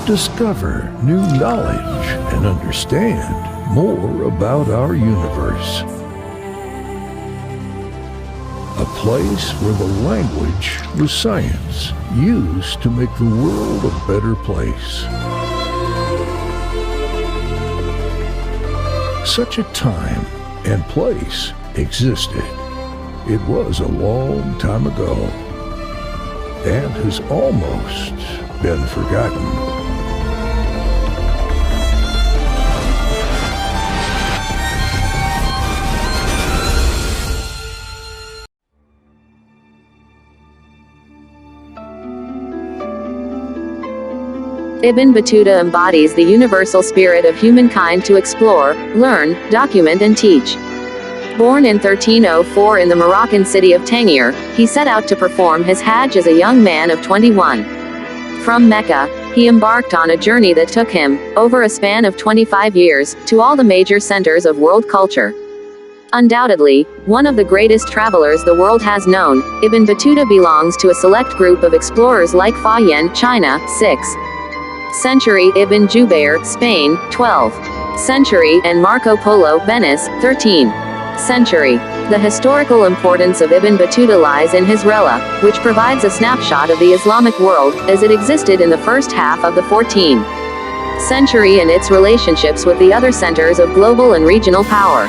Discover new knowledge and understand more about our universe. A place where the language was science, used to make the world a better place. Such a time and place existed. It was a long time ago and has almost been forgotten. Ibn Battuta embodies the universal spirit of humankind to explore, learn, document and teach. Born in 1304 in the Moroccan city of Tangier, he set out to perform his Hajj as a young man of 21. From Mecca, he embarked on a journey that took him, over a span of 25 years, to all the major centers of world culture. Undoubtedly, one of the greatest travelers the world has known, Ibn Battuta belongs to a select group of explorers like Fah-yen, China, 6th century, Ibn Jubayr, Spain, 12th century, and Marco Polo, Venice, 13th century. The historical importance of Ibn Battuta lies in his Rehla, which provides a snapshot of the Islamic world, as it existed in the first half of the 14th century and its relationships with the other centers of global and regional power.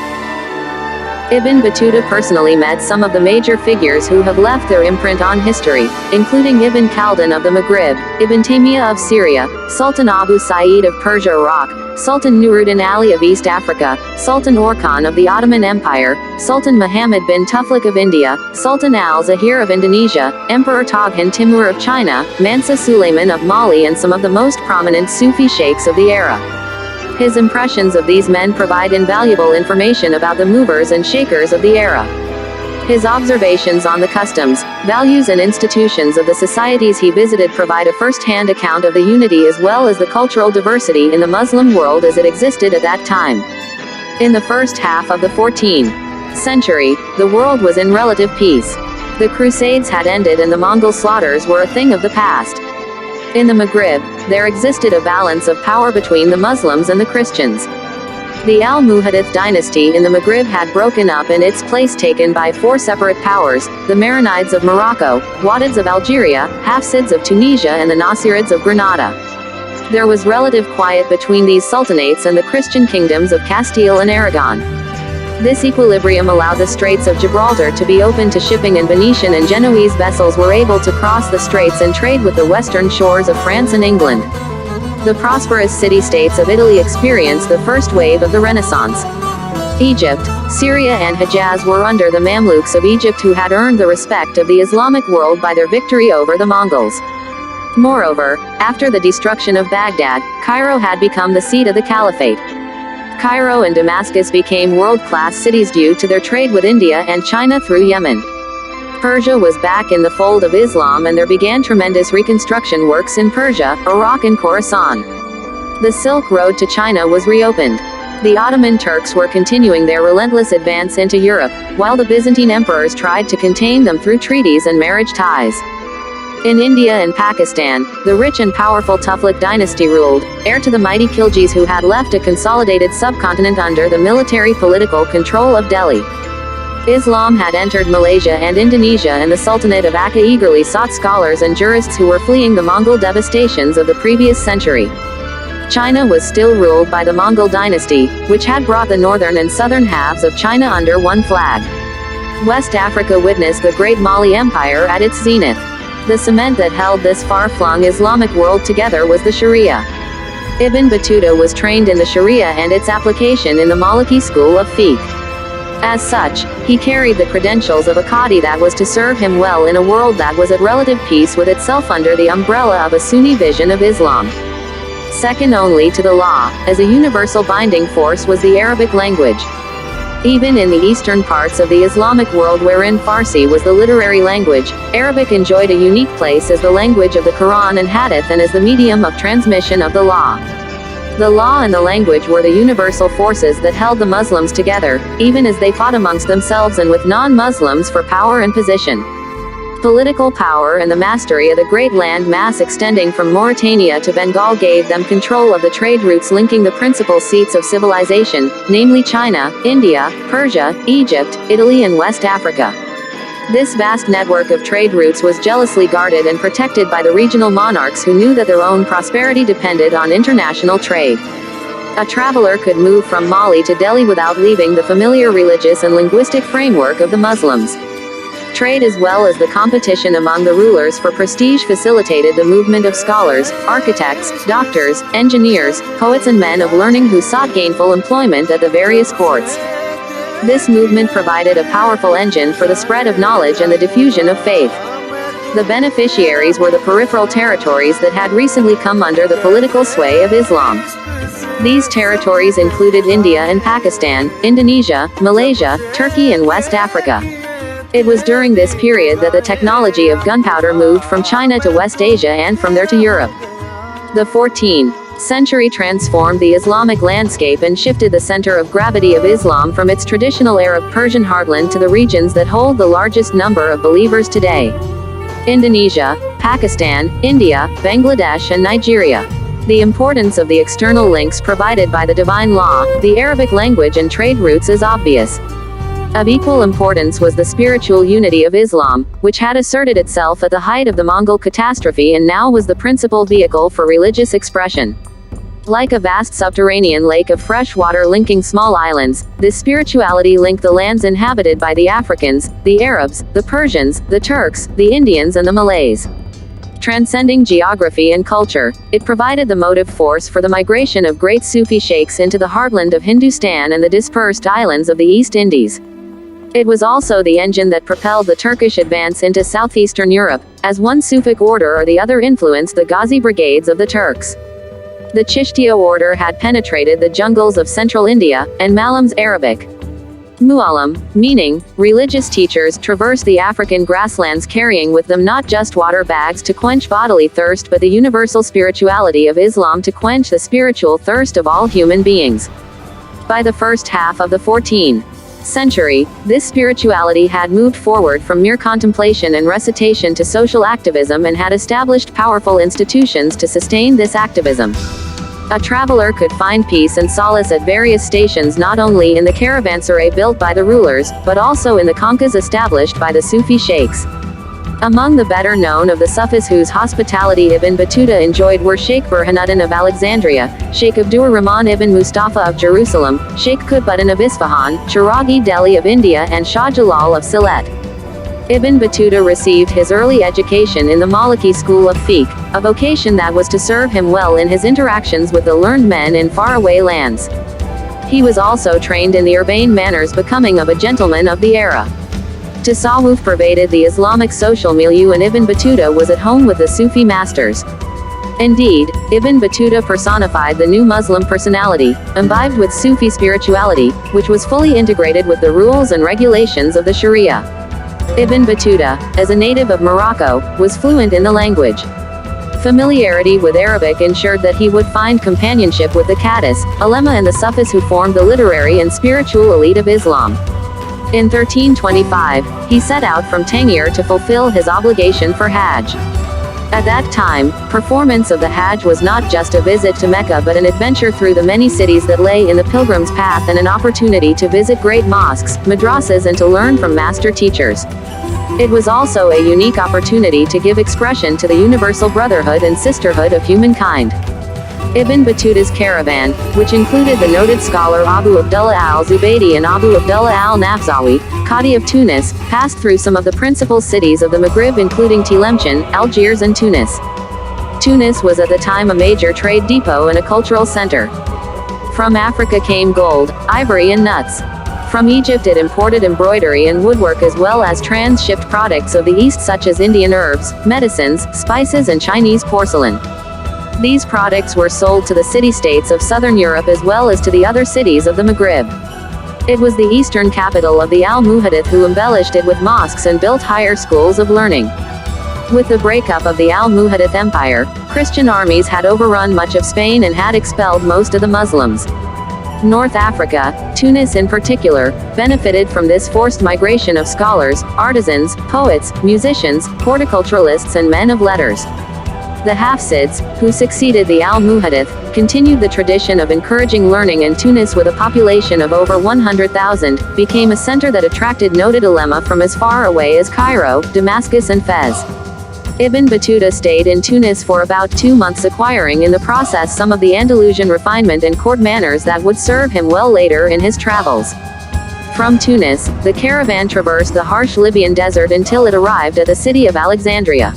Ibn Battuta personally met some of the major figures who have left their imprint on history, including Ibn Khaldun of the Maghrib, Ibn Taymiyah of Syria, Sultan Abu Saeed of Persia-Iraq, Sultan Nuruddin Ali of East Africa, Sultan Orkhan of the Ottoman Empire, Sultan Muhammed bin Tughlaq of India, Sultan Zahir of Indonesia, Emperor Toghun Timur of China, Mansa Sulaiman of Mali, and some of the most prominent Sufi sheikhs of the era. His impressions of these men provide invaluable information about the movers and shakers of the era. His observations on the customs, values and institutions of the societies he visited provide a first-hand account of the unity as well as the cultural diversity in the Muslim world as it existed at that time. In the first half of the 14th century, the world was in relative peace. The Crusades had ended and the Mongol slaughters were a thing of the past. In the Maghrib, there existed a balance of power between the Muslims and the Christians. The Al-Muhaddith dynasty in the Maghrib had broken up and its place taken by four separate powers, the Marinids of Morocco, Wadids of Algeria, Hafsids of Tunisia and the Nasirids of Granada. There was relative quiet between these sultanates and the Christian kingdoms of Castile and Aragon. This equilibrium allowed the Straits of Gibraltar to be open to shipping, and Venetian and Genoese vessels were able to cross the straits and trade with the western shores of France and England. The prosperous city-states of Italy experienced the first wave of the Renaissance. Egypt, Syria and Hejaz were under the Mamluks of Egypt, who had earned the respect of the Islamic world by their victory over the Mongols. Moreover, after the destruction of Baghdad, Cairo had become the seat of the Caliphate. Cairo and Damascus became world-class cities due to their trade with India and China through Yemen. Persia was back in the fold of Islam and there began tremendous reconstruction works in Persia, Iraq and Khorasan. The Silk Road to China was reopened. The Ottoman Turks were continuing their relentless advance into Europe, while the Byzantine emperors tried to contain them through treaties and marriage ties. In India and Pakistan, the rich and powerful Tughlaq dynasty ruled, heir to the mighty Khiljis who had left a consolidated subcontinent under the military-political control of Delhi. Islam had entered Malaysia and Indonesia, and the Sultanate of Aceh eagerly sought scholars and jurists who were fleeing the Mongol devastations of the previous century. China was still ruled by the Mongol dynasty, which had brought the northern and southern halves of China under one flag. West Africa witnessed the great Mali Empire at its zenith. The cement that held this far-flung Islamic world together was the Sharia. Ibn Battuta was trained in the Sharia and its application in the Maliki school of fiqh. As such, he carried the credentials of a Qadi that was to serve him well in a world that was at relative peace with itself under the umbrella of a Sunni vision of Islam. Second only to the law, as a universal binding force, was the Arabic language. Even in the eastern parts of the Islamic world wherein Farsi was the literary language, Arabic enjoyed a unique place as the language of the Quran and Hadith and as the medium of transmission of the law. The law and the language were the universal forces that held the Muslims together, even as they fought amongst themselves and with non-Muslims for power and position. Political power and the mastery of the great land mass extending from Mauritania to Bengal gave them control of the trade routes linking the principal seats of civilization, namely China, India, Persia, Egypt, Italy and West Africa. This vast network of trade routes was jealously guarded and protected by the regional monarchs who knew that their own prosperity depended on international trade. A traveler could move from Mali to Delhi without leaving the familiar religious and linguistic framework of the Muslims. Trade as well as the competition among the rulers for prestige facilitated the movement of scholars, architects, doctors, engineers, poets and men of learning who sought gainful employment at the various courts. This movement provided a powerful engine for the spread of knowledge and the diffusion of faith. The beneficiaries were the peripheral territories that had recently come under the political sway of Islam. These territories included India and Pakistan, Indonesia, Malaysia, Turkey and West Africa. It was during this period that the technology of gunpowder moved from China to West Asia and from there to Europe. The 14th century transformed the Islamic landscape and shifted the center of gravity of Islam from its traditional Arab-Persian heartland to the regions that hold the largest number of believers today: Indonesia, Pakistan, India, Bangladesh and Nigeria. The importance of the external links provided by the divine law, the Arabic language and trade routes is obvious. Of equal importance was the spiritual unity of Islam, which had asserted itself at the height of the Mongol catastrophe and now was the principal vehicle for religious expression. Like a vast subterranean lake of fresh water linking small islands, this spirituality linked the lands inhabited by the Africans, the Arabs, the Persians, the Turks, the Indians and the Malays. Transcending geography and culture, it provided the motive force for the migration of great Sufi sheikhs into the heartland of Hindustan and the dispersed islands of the East Indies. It was also the engine that propelled the Turkish advance into southeastern Europe, as one Sufic order or the other influenced the Ghazi brigades of the Turks. The Chishtiya order had penetrated the jungles of central India, and Malam's Arabic Mu'allim, meaning religious teachers, traversed the African grasslands carrying with them not just water bags to quench bodily thirst but the universal spirituality of Islam to quench the spiritual thirst of all human beings. By the first half of the 14th century, this spirituality had moved forward from mere contemplation and recitation to social activism and had established powerful institutions to sustain this activism. A traveler could find peace and solace at various stations not only in the caravanserai built by the rulers, but also in the khanqahs established by the Sufi sheikhs. Among the better known of the Sufis whose hospitality Ibn Battuta enjoyed were Sheikh Burhanuddin of Alexandria, Sheikh Abdur Rahman ibn Mustafa of Jerusalem, Sheikh Qutbuddin of Isfahan, Chiraghi Delhi of India and Shah Jalal of Sylhet. Ibn Battuta received his early education in the Maliki school of fiqh, a vocation that was to serve him well in his interactions with the learned men in faraway lands. He was also trained in the urbane manners becoming of a gentleman of the era. Tasawwuf pervaded the Islamic social milieu and Ibn Battuta was at home with the Sufi masters. Indeed, Ibn Battuta personified the new Muslim personality, imbibed with Sufi spirituality, which was fully integrated with the rules and regulations of the Sharia. Ibn Battuta, as a native of Morocco, was fluent in the language. Familiarity with Arabic ensured that he would find companionship with the Qadis, ulema and the Sufis who formed the literary and spiritual elite of Islam. In 1325, he set out from Tangier to fulfill his obligation for Hajj. At that time, performance of the Hajj was not just a visit to Mecca but an adventure through the many cities that lay in the pilgrim's path and an opportunity to visit great mosques, madrasas and to learn from master teachers. It was also a unique opportunity to give expression to the universal brotherhood and sisterhood of humankind. Ibn Battuta's caravan, which included the noted scholar Abu Abdullah al-Zubaydi and Abu Abdullah al-Nafzawi, Qadi of Tunis, passed through some of the principal cities of the Maghrib including Tlemcen, Algiers and Tunis. Tunis was at the time a major trade depot and a cultural center. From Africa came gold, ivory and nuts. From Egypt it imported embroidery and woodwork as well as trans-shipped products of the East such as Indian herbs, medicines, spices and Chinese porcelain. These products were sold to the city-states of southern Europe as well as to the other cities of the Maghrib. It was the eastern capital of the Al-Muhaddith who embellished it with mosques and built higher schools of learning. With the breakup of the Al-Muhaddith Empire, Christian armies had overrun much of Spain and had expelled most of the Muslims. North Africa, Tunis in particular, benefited from this forced migration of scholars, artisans, poets, musicians, horticulturalists and men of letters. The Hafsids, who succeeded the Al-Muhaddith, continued the tradition of encouraging learning, and Tunis, with a population of over 100,000, became a center that attracted noted ulema from as far away as Cairo, Damascus and Fez. Ibn Battuta stayed in Tunis for about 2 months, acquiring in the process some of the Andalusian refinement and court manners that would serve him well later in his travels. From Tunis, the caravan traversed the harsh Libyan desert until it arrived at the city of Alexandria.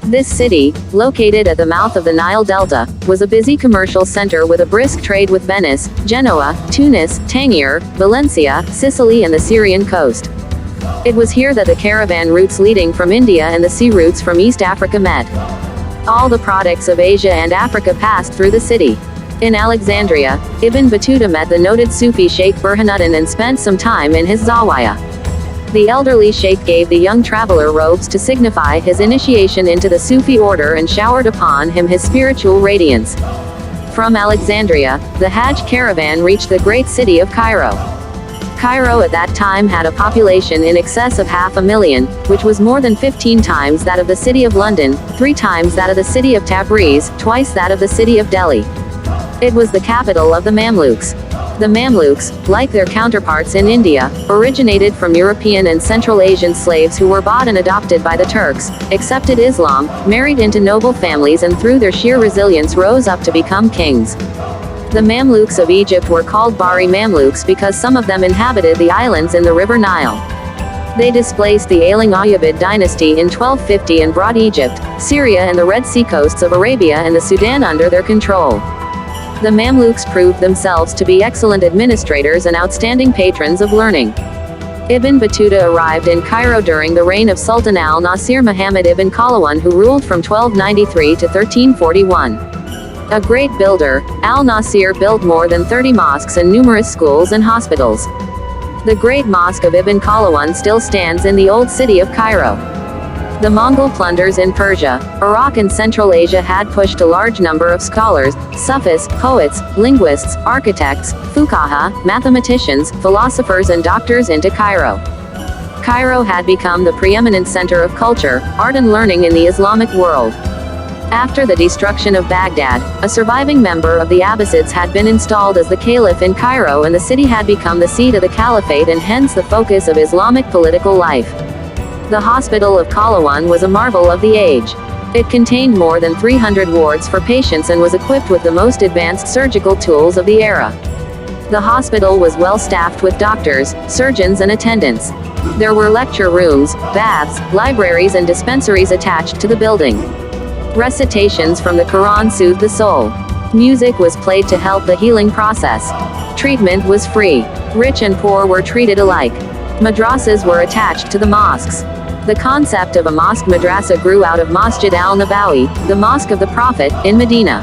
This city, located at the mouth of the Nile Delta, was a busy commercial center with a brisk trade with Venice, Genoa, Tunis, Tangier, Valencia, Sicily and the Syrian coast. It was here that the caravan routes leading from India and the sea routes from East Africa met. All the products of Asia and Africa passed through the city. In Alexandria, Ibn Battuta met the noted Sufi Sheikh Burhanuddin and spent some time in his zawaya. The elderly sheikh gave the young traveler robes to signify his initiation into the Sufi order and showered upon him his spiritual radiance. From Alexandria, the Hajj caravan reached the great city of Cairo. Cairo at that time had a population in excess of 500,000, which was more than 15 times that of the city of London, 3 times that of the city of Tabriz, twice that of the city of Delhi. It was the capital of the Mamluks. The Mamluks, like their counterparts in India, originated from European and Central Asian slaves who were bought and adopted by the Turks, accepted Islam, married into noble families and through their sheer resilience rose up to become kings. The Mamluks of Egypt were called Bahri Mamluks because some of them inhabited the islands in the river Nile. They displaced the ailing Ayyubid dynasty in 1250 and brought Egypt, Syria and the Red Sea coasts of Arabia and the Sudan under their control. The Mamluks proved themselves to be excellent administrators and outstanding patrons of learning. Ibn Battuta arrived in Cairo during the reign of Sultan al-Nasir Muhammad ibn Khaldun, who ruled from 1293 to 1341. A great builder, al-Nasir built more than 30 mosques and numerous schools and hospitals. The great mosque of Ibn Khaldun still stands in the old city of Cairo. The Mongol plunders in Persia, Iraq and Central Asia had pushed a large number of scholars, Sufis, poets, linguists, architects, fuqaha, mathematicians, philosophers and doctors into Cairo. Cairo had become the preeminent center of culture, art and learning in the Islamic world. After the destruction of Baghdad, a surviving member of the Abbasids had been installed as the caliph in Cairo, and the city had become the seat of the caliphate and hence the focus of Islamic political life. The hospital of Khaldun was a marvel of the age. It contained more than 300 wards for patients and was equipped with the most advanced surgical tools of the era. The hospital was well staffed with doctors, surgeons and attendants. There were lecture rooms, baths, libraries and dispensaries attached to the building. Recitations from the Quran soothed the soul. Music was played to help the healing process. Treatment was free. Rich and poor were treated alike. Madrasas were attached to the mosques. The concept of a mosque madrasa grew out of Masjid al-Nabawi, the mosque of the Prophet, in Medina.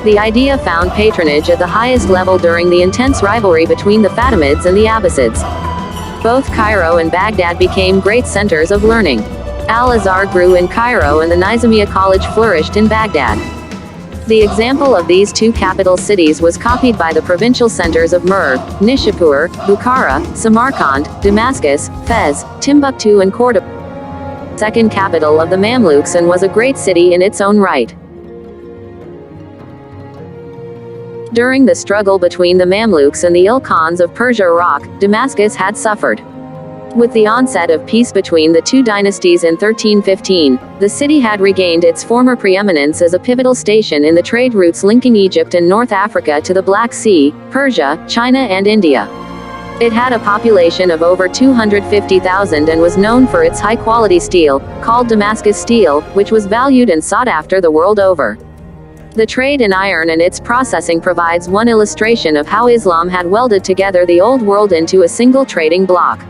The idea found patronage at the highest level during the intense rivalry between the Fatimids and the Abbasids. Both Cairo and Baghdad became great centers of learning. Al-Azhar grew in Cairo and the Nizamiya College flourished in Baghdad. The example of these two capital cities was copied by the provincial centers of Merv, Nishapur, Bukhara, Samarkand, Damascus, Fez, Timbuktu and Cordoba, second capital of the Mamluks, and was a great city in its own right. During the struggle between the Mamluks and the Khans of Persia-Iraq, Damascus had suffered. With the onset of peace between the two dynasties in 1315, the city had regained its former preeminence as a pivotal station in the trade routes linking Egypt and North Africa to the Black Sea, Persia, China and India. It had a population of over 250,000 and was known for its high-quality steel, called Damascus steel, which was valued and sought after the world over. The trade in iron and its processing provides one illustration of how Islam had welded together the old world into a single trading bloc.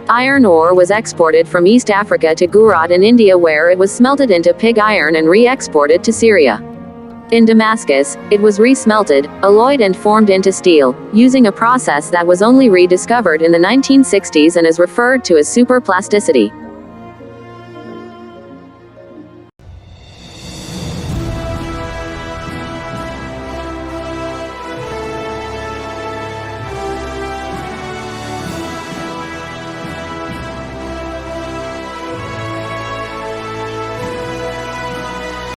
Iron ore was exported from East Africa to Gujarat in India, where it was smelted into pig iron and re-exported to Syria. In Damascus, it was re-smelted, alloyed and formed into steel, using a process that was only rediscovered in the 1960s and is referred to as superplasticity.